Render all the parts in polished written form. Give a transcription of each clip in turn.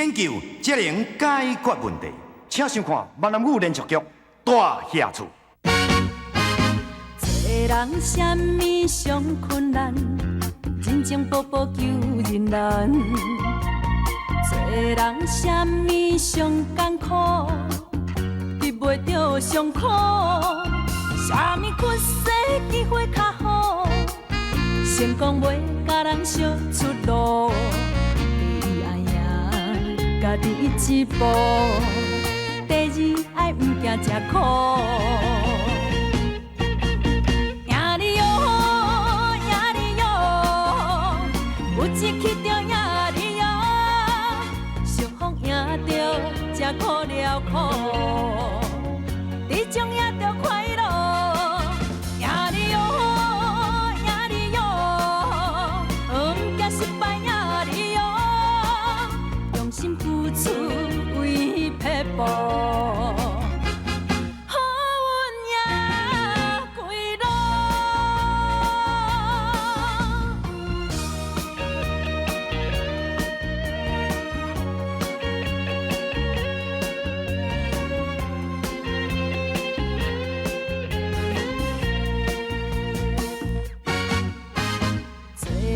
研究才能解决问题。请想看闽南语连续剧《大下厝》。找人什么上困难，人情薄薄求人难。找人什么上艰苦，得袂着上苦。什么困世机会较好，成功袂甲人相出路。你爱赢家己一步，第二爱毋惊吃苦。苦了苦，你将也着快乐。赢你哟，赢你哟，毋惊失败赢你哟。用心付出为撇步，好运也开路。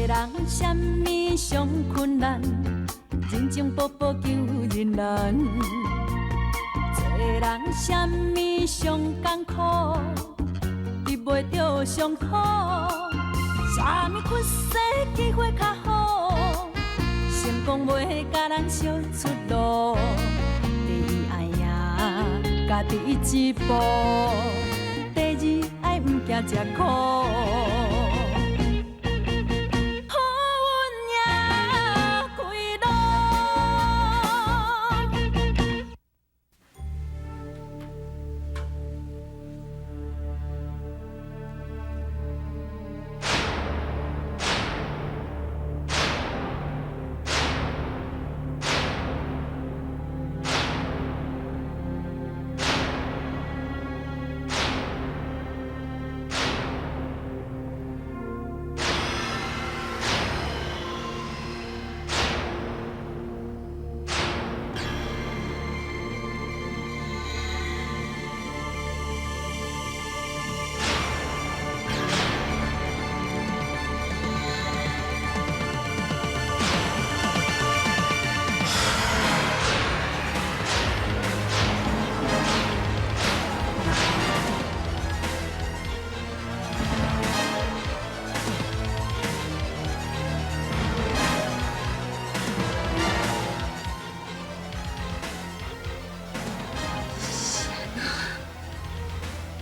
人什么上困难，人情薄薄求人难。做人什么上艰苦，得袂着上苦。什么困世机会较好，成功袂甲人相出路。第二爱赢家己一步，第二爱毋惊吃苦。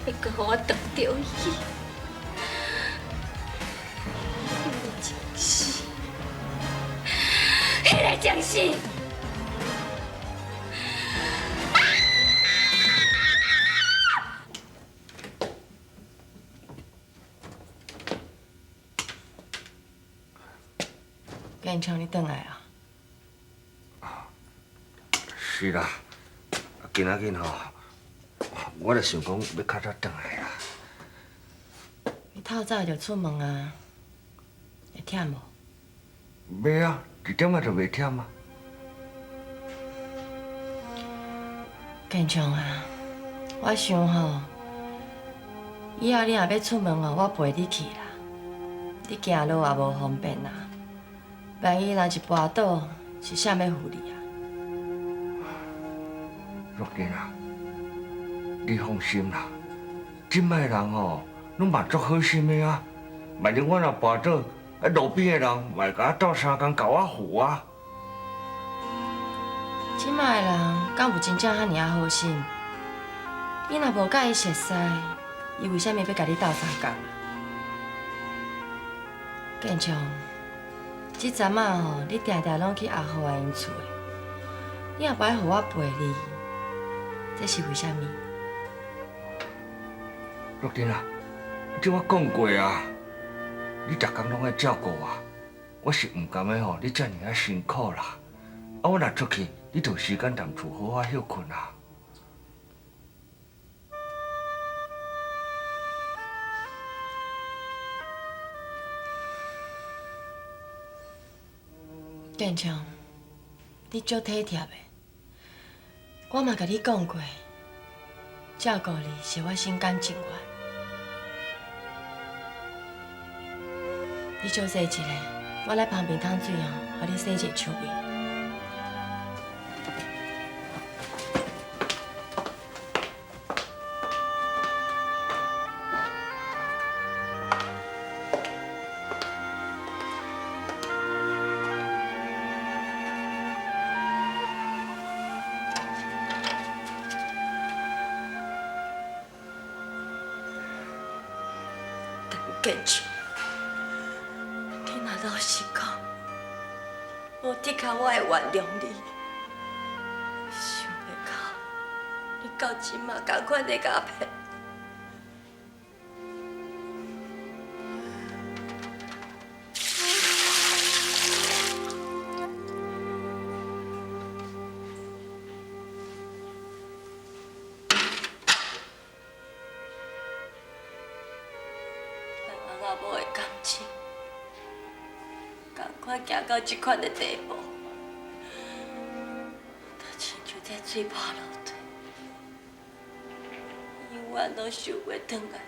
你搁互我撞着伊，迄个正是。建昌，你转来啊？是啦，今仔日吼，我就想讲要较早转来啦。你透早就出门啊？会忝无？袂啊，一点仔就袂忝啊。建昌啊，我想吼，以后你若要出门哦，我陪你去啦。你行路也无方便啦。万一若一跋倒，是谁要负你啊？若琳啊，你放心啦，即摆人吼，拢嘛足好心的啊。万一我若跋倒，路边的人嘛会甲我斗相共，甲我扶啊。即摆的人敢有真正遐尔啊好心？你若无甲伊熟悉，伊为虾米要甲你斗相共啊？建昌，即阵啊吼，你定定拢去阿豪阿因厝的，你也不爱互我陪你，这是为虾米？若琳啊，这我讲过啊，你逐工拢爱照顾我，我是唔甘的吼，你遮尔啊辛苦啦。啊，我若出去，你就有时间踮厝好好休困啊。建昌，你足体贴的，我嘛甲你讲过，照顾你是我心甘情愿。你少洗一个，我来旁边桶水哦，互你洗一个手面。建昌，你若老实讲，无的确我会原谅你。想袂到，你到今嘛同款在甲骗。阿母的感情，同款行到这款的地步，就亲像在水泡落地，永远拢收袂转来。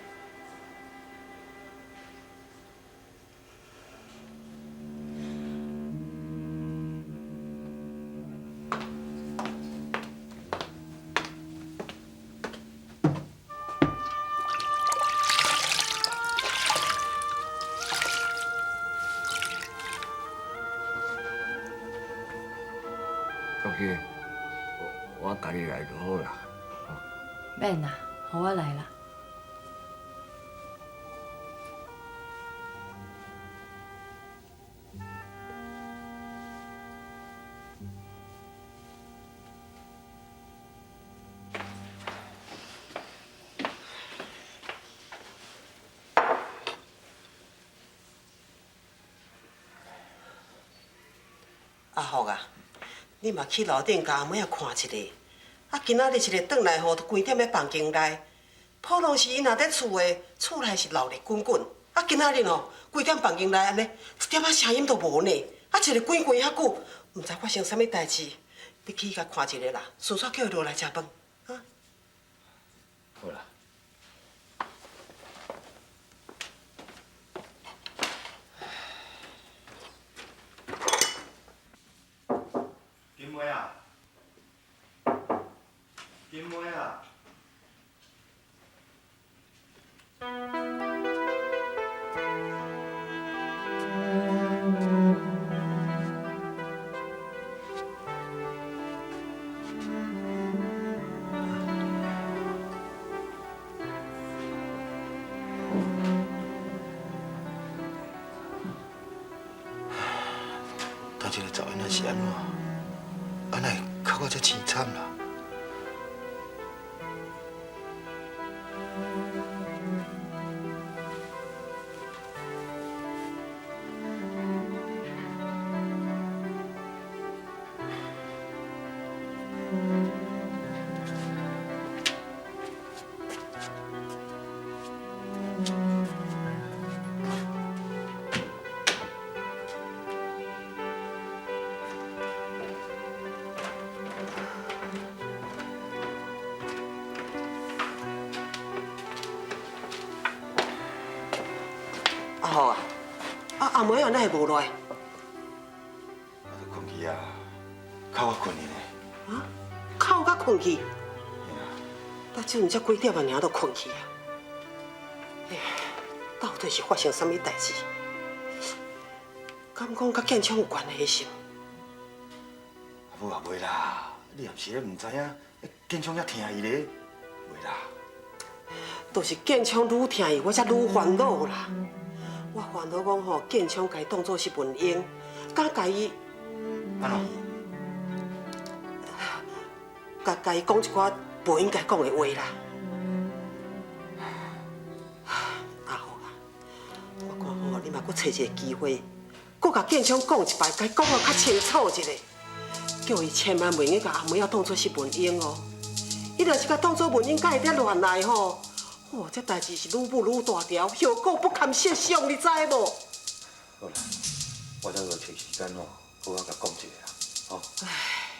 OK，我家己来就好啦。免啦，互我来啦。阿福啊，你嘛去楼顶甲阿妹仔看一下。啊，今仔日一日转来吼，都关踮咧房间内。普通时伊若伫厝诶，厝内是闹热滚滚。啊，今仔日吼，关踮房间内安尼，一点仔声音都无呢。啊，一日关遐久，毋知发生啥物代志。你去甲看一下啦，叔叔叫伊落来食饭。啊，好啦。金妹啊，金妹啊。但这个查囡仔是安怎？安尼哭到这凄惨啦！阿福啊，阿妹仔哪会无来？我都困去啊，哭啊困去呢。啊，哭甲困去。到这阵才几点啊，尔都困去啊？哎，到底是发生啥物代志？敢讲甲建昌有关系是？阿母也袂啦，你也是咧唔知影，建昌遐疼伊咧，袂啦。都是建昌愈疼伊，我才愈烦恼啦。我烦恼讲吼，建昌该当作是文英，甲家伊，安怎？甲伊讲一寡不应该讲的话啦。阿福啊，我看吼，你嘛搁找一个机会，搁甲建昌讲一摆，该讲得较清楚一下，叫伊千万袂用甲阿妹仔当作是文英哦。伊若是甲当作文英，甲伊在乱来吼。哦，这代志是愈舞愈大条，后果不堪设想，你知无？好啦，我再找时间吼，好好甲讲一下啦，吼。唉。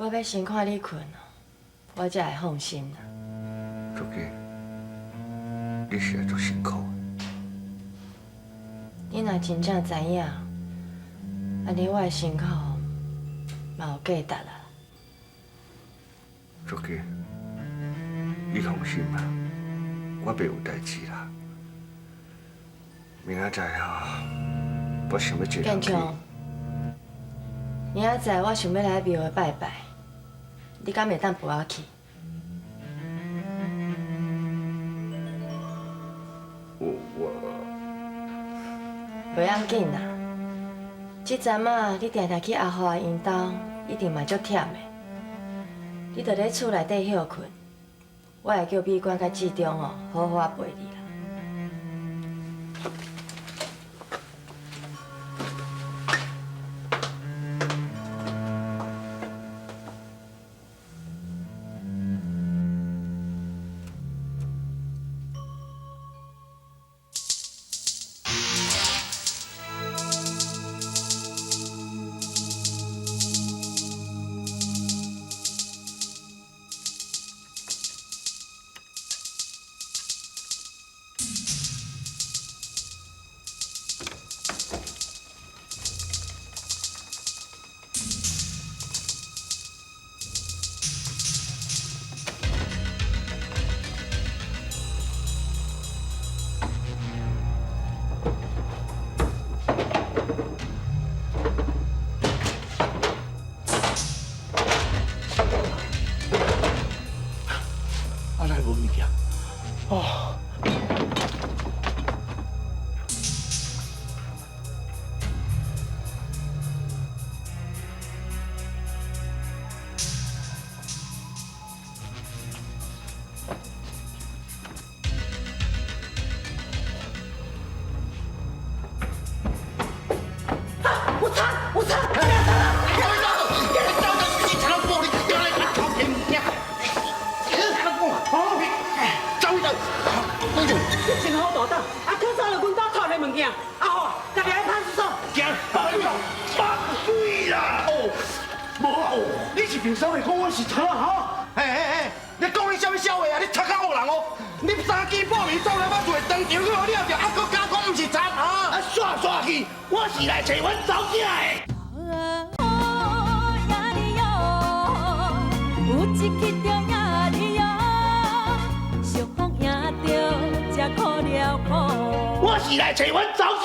我要先看你困哦，我才会放心啦。竹基，你是足辛苦的。你若真正知影，安尼我的辛苦嘛有价值啦。竹基，你放心吧，我袂有代志啦。明仔载啊，我想要一个人去。建昌，明仔载我想要来庙会拜拜，你敢袂当陪我去？我袂要紧啦，即阵啊，你定定去阿华因兜，一定嘛足忝的。你着咧厝内底休困，我会叫美管甲志忠哦，好好陪你啦。平常会讲我是贼哈？你讲你什么笑话啊？你贼到恶人哦！你三更半暝走来我厝当场去互了着，还佫假讲毋是贼哈？啊，煞去！我是来找阮走囝的。有一去着赢你哟，俗风赢着才可了苦。我是来找阮走囝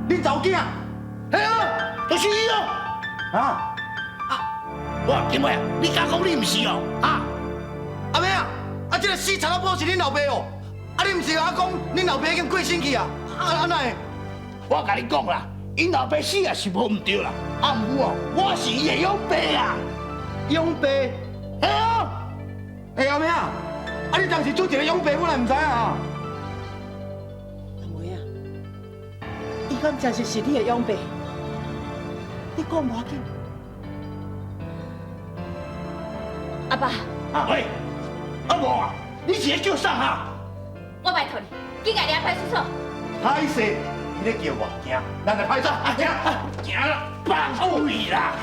的。恁走囝？嘿啊，就是伊哦。啊？我金妹啊，你敢讲你毋是哦？啊？阿妹啊，啊这个死查某婆是恁老爸哦？啊你毋是甲我讲恁老爸已经过身去啊？安那会？我甲你讲啦，因老爸死也是无毋对啦。啊毋过哦，我是伊的养爸啊。养爸？嘿啊！哎阿妹啊，啊你当时做一个养爸，我来毋知啊。阿妹啊，伊敢真是你的养爸？你讲无要紧。阿爸，啊喂，阿无啊，你是咧叫啥哈？我拜托你，紧来抓派出所。歹势，你咧叫我行，咱来派出所，行啦，放开啦！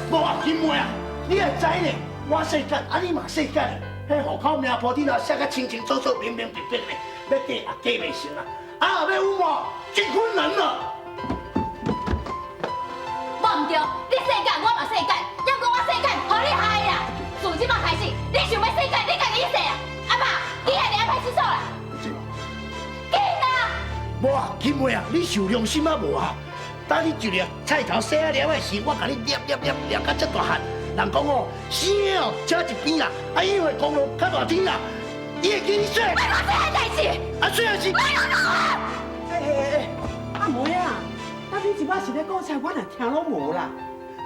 无啊，金妹啊，你也知呢，我世间，啊你嘛世间，迄户口名簿顶头写甲清清楚楚、明明白白的，要嫁也嫁袂成啊！啊，要有无？结婚人了。无毋对，你世间我嘛世间，要讲我世间，互你害啦！自即摆开始，你想要世间，你家己去洗啊！阿爸，你来抓派出所啦！紧啊！无啊，金妹啊，你受良心啊无啊？等你一粒菜头洗啊了的时，我甲你捏到这大汉。人讲哦，生哦，车一边啦，啊因为公路较大天啦，伊会记你洗。别讲这个代志！啊，洗的是。阿妹啊，啊你即摆是咧讲啥？我也听拢无啦。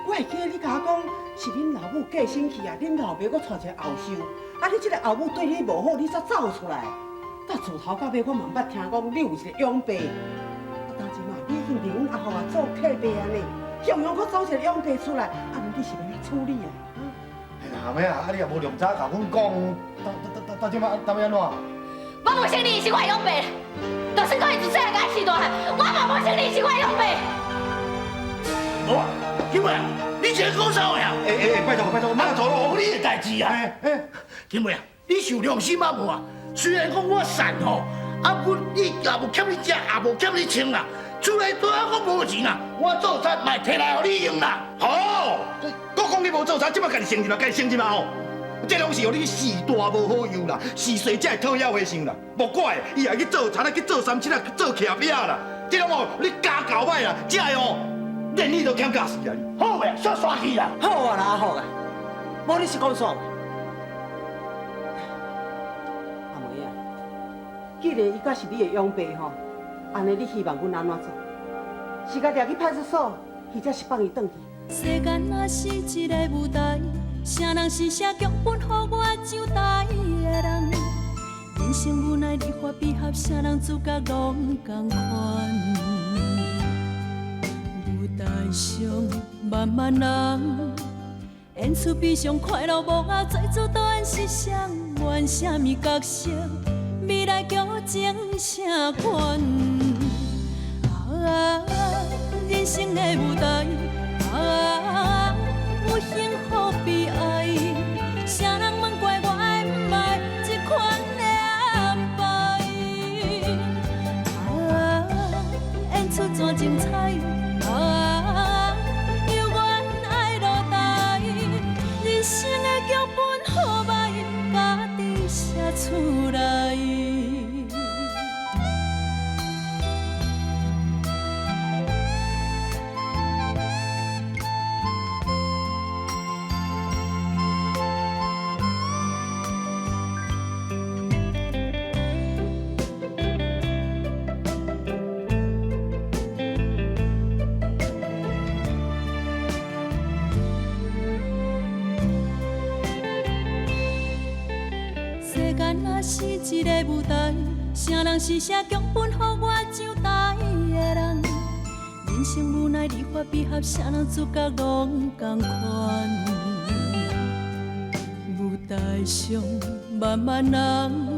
我会记得你甲我讲，是恁老母过身去啊，恁老爸搁带一个后甥，啊你这个后母对你无好，你才走出来。但自头到尾我嘛毋捌听讲你有一个养爸。啊，当时嘛，你已经伫阮阿父啊做客爸安尼，向向搁走一个养爸出来，啊你是要安怎处理啊？阿妹啊，啊你也无良早甲阮讲，到即摆安怎？我无承认是我养爸，就算讲伊自细汉甲我饲大汉，我嘛无承认是我养爸。无啊，金妹啊！你这讲啥话啊？拜托，莫做咯！你的代志啊！金妹啊，你受良心啊无啊？虽然讲我善吼，你也无欠你食，也无欠你穿啦。厝内拄啊讲无钱啊，我做餐嘛摕来互你用啦。好，我讲你无做啥，即摆家己承认啦，家己承认嘛吼。这拢是互你时大无好用啦，时衰才会讨妖花生啦。莫怪伊也去做田啊，去做三七啊，去做徛壁啦。这拢哦，你家教歹啦，这哦，连你都欠教死啊！好呀，煞去啦！好啊啦，好啊，无你是讲啥话？阿梅啊，既然伊甲是你的养爸吼，安尼你希望阮安怎做？是甲抓去派出所，或者是放伊转去？世间若是一个舞台，啥人是写剧本，予我上台的人？人生无奈，离合悲合，啥人主角拢同款。舞台上万万人，演出悲伤快乐无啊，最主导演是谁？演啥物角色？未来剧情啥款？人生的舞台。有幸福悲哀，啥人问怪我的不爱这款的安排？演出怎精彩？有缘爱落台，人生的剧本好歹，家己写出来。是一个舞台，啥人是写剧本，予我上台的人？人生无奈，离合悲合，啥人主角拢同款。舞台上万万人，